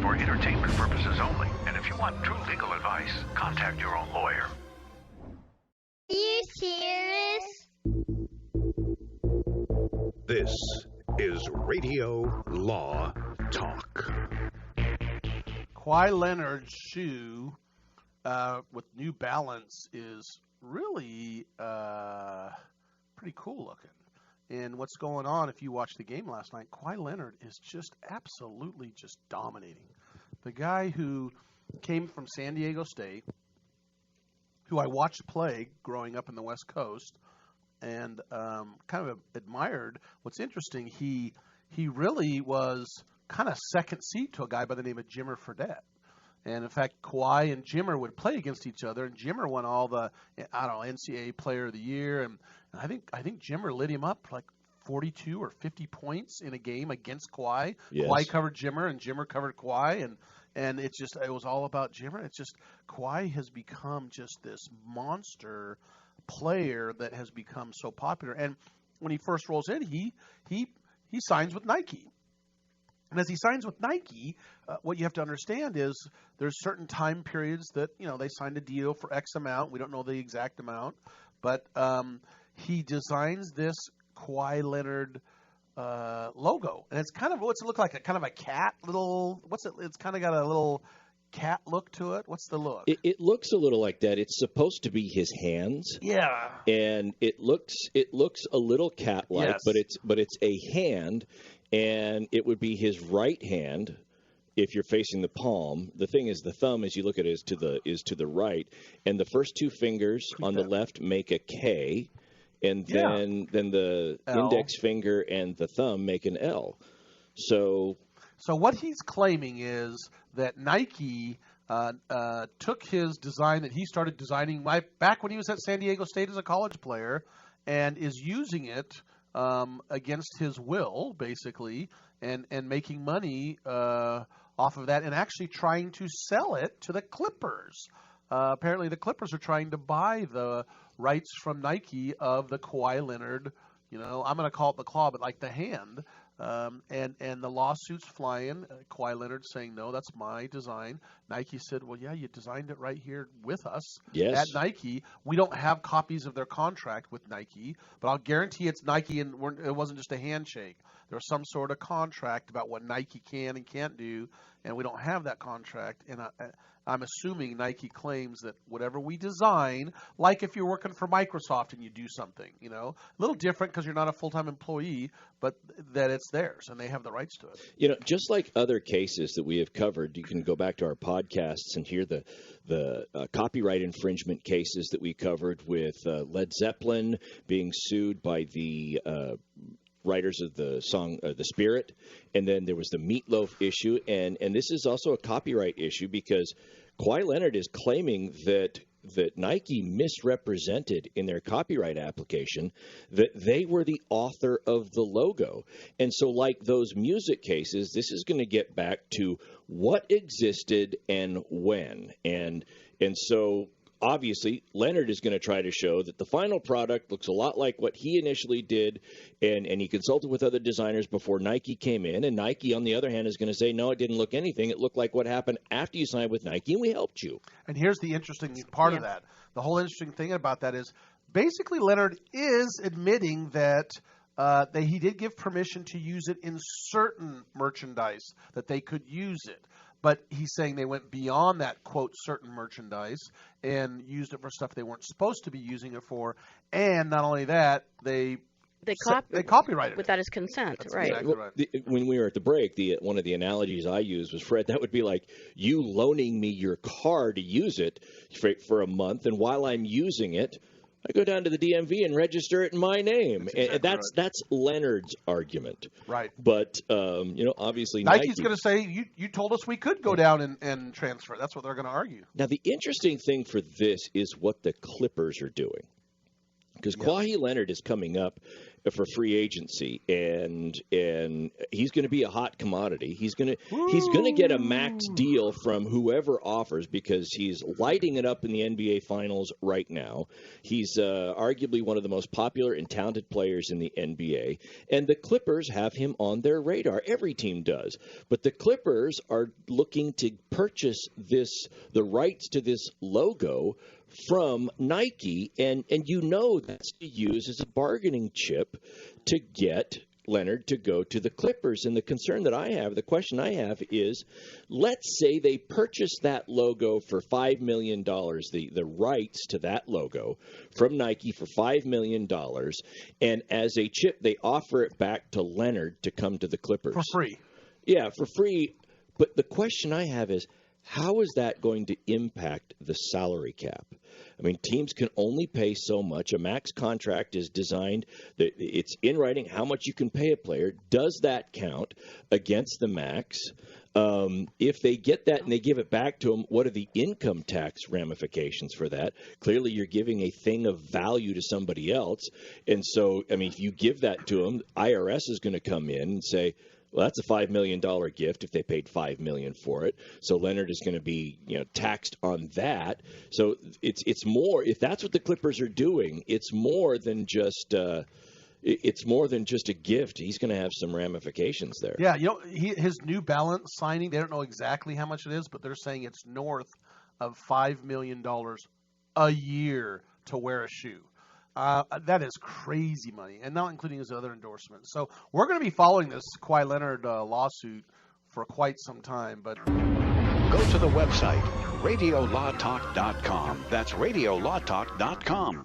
for entertainment purposes only. And if you want true legal advice, contact your own lawyer. Are you serious? This is Radio Law Talk. Kawhi Leonard's shoe with New Balance is really pretty cool looking. And what's going on, if you watched the game last night, Kawhi Leonard is just absolutely just dominating. The guy who came from San Diego State, who I watched play growing up in the West Coast, and kind of admired. What's interesting, he really was kind of second seat to a guy by the name of Jimmer Frederick. And in fact, Kawhi and Jimmer would play against each other, and Jimmer won all the NCAA Player of the Year, and I think Jimmer lit him up like 42 or 50 points in a game against Kawhi. Yes. Kawhi covered Jimmer, and Jimmer covered Kawhi, and it was all about Jimmer. It's just Kawhi has become just this monster player that has become so popular. And when he first rolls in, he signs with Nike. And as he signs with Nike, what you have to understand is there's certain time periods that, they signed a deal for X amount. We don't know the exact amount. But he designs this Kawhi Leonard logo. And it's kind of, what's it look like? Kind of a cat little, it's kind of got a little cat look to it. What's the look? It looks a little like that. It's supposed to be his hands. Yeah. And it looks a little cat-like, yes. but it's a hand. And it would be his right hand if you're facing the palm. The thing is, the thumb, as you look at it, is to the right, and the first two fingers on the left make a K, and then the L. Index finger and the thumb make an L. So what he's claiming is that Nike took his design that he started designing back when he was at San Diego State as a college player, and is using it against his will, basically, and making money off of that, and actually trying to sell it to the Clippers. Apparently, the Clippers are trying to buy the rights from Nike of the Kawhi Leonard, I'm going to call it the claw, but like the hand. And the lawsuit's flying. Kawhi Leonard saying, no, that's my design. Nike said, well, yeah, you designed it right here with us at Nike. We don't have copies of their contract with Nike, but I'll guarantee it's Nike, and it wasn't just a handshake. There was some sort of contract about what Nike can and can't do, and we don't have that contract. And I'm assuming Nike claims that whatever we design, like if you're working for Microsoft and you do something, a little different because you're not a full-time employee, but that it's theirs and they have the rights to it. Just like other cases that we have covered, you can go back to our podcasts and hear the copyright infringement cases that we covered with Led Zeppelin being sued by the writers of the song The Spirit, and then there was the Meatloaf issue, and this is also a copyright issue because Kawhi Leonard is claiming that Nike misrepresented in their copyright application that they were the author of the logo. And so like those music cases, this is going to get back to what existed and when. And so obviously, Leonard is going to try to show that the final product looks a lot like what he initially did, and he consulted with other designers before Nike came in, and Nike, on the other hand, is going to say, no, it didn't look anything. It looked like what happened after you signed with Nike, and we helped you. And here's the interesting part of that. The whole interesting thing about that is basically Leonard is admitting that he did give permission to use it in certain merchandise, that they could use it. But he's saying they went beyond that, quote, certain merchandise and used it for stuff they weren't supposed to be using it for. And not only that, they copyrighted it. Without his consent, That's right. Exactly right. When we were at the break, one of the analogies I used was, Fred, that would be like you loaning me your car to use it for a month, and while I'm using it, I go down to the DMV and register it in my name. That's Leonard's argument. Right. But, obviously Nike's going to say, you told us we could go down and transfer. That's what they're going to argue. Now, the interesting thing for this is what the Clippers are doing. Because Kawhi Leonard is coming up for free agency, and he's going to be a hot commodity. He's going to get a max deal from whoever offers, because he's lighting it up in the NBA Finals right now. He's arguably one of the most popular and talented players in the NBA, and the Clippers have him on their radar. Every team does, but the Clippers are looking to purchase the rights to this logo from Nike, and that's to use as a bargaining chip to get Leonard to go to the Clippers. And the question I have is, let's say they purchase that logo for $5 million, the rights to that logo from Nike for $5 million, and as a chip they offer it back to Leonard to come to the Clippers. For free. Yeah, for free. But the question I have is, how is that going to impact the salary cap? I mean, teams can only pay so much. A max contract is designed, that it's in writing how much you can pay a player. Does that count against the max? If they get that and they give it back to them, what are the income tax ramifications for that? Clearly, you're giving a thing of value to somebody else. And so, I mean, if you give that to them, IRS is going to come in and say, well, that's a $5 million gift if they paid $5 million for it. So Leonard is going to be, taxed on that. So it's more. If that's what the Clippers are doing, it's more than just a gift. He's going to have some ramifications there. Yeah, his New Balance signing, they don't know exactly how much it is, but they're saying it's north of $5 million a year to wear a shoe. That is crazy money, and not including his other endorsements. So we're going to be following this Kawhi Leonard lawsuit for quite some time. But Go to the website, radiolawtalk.com. That's radiolawtalk.com.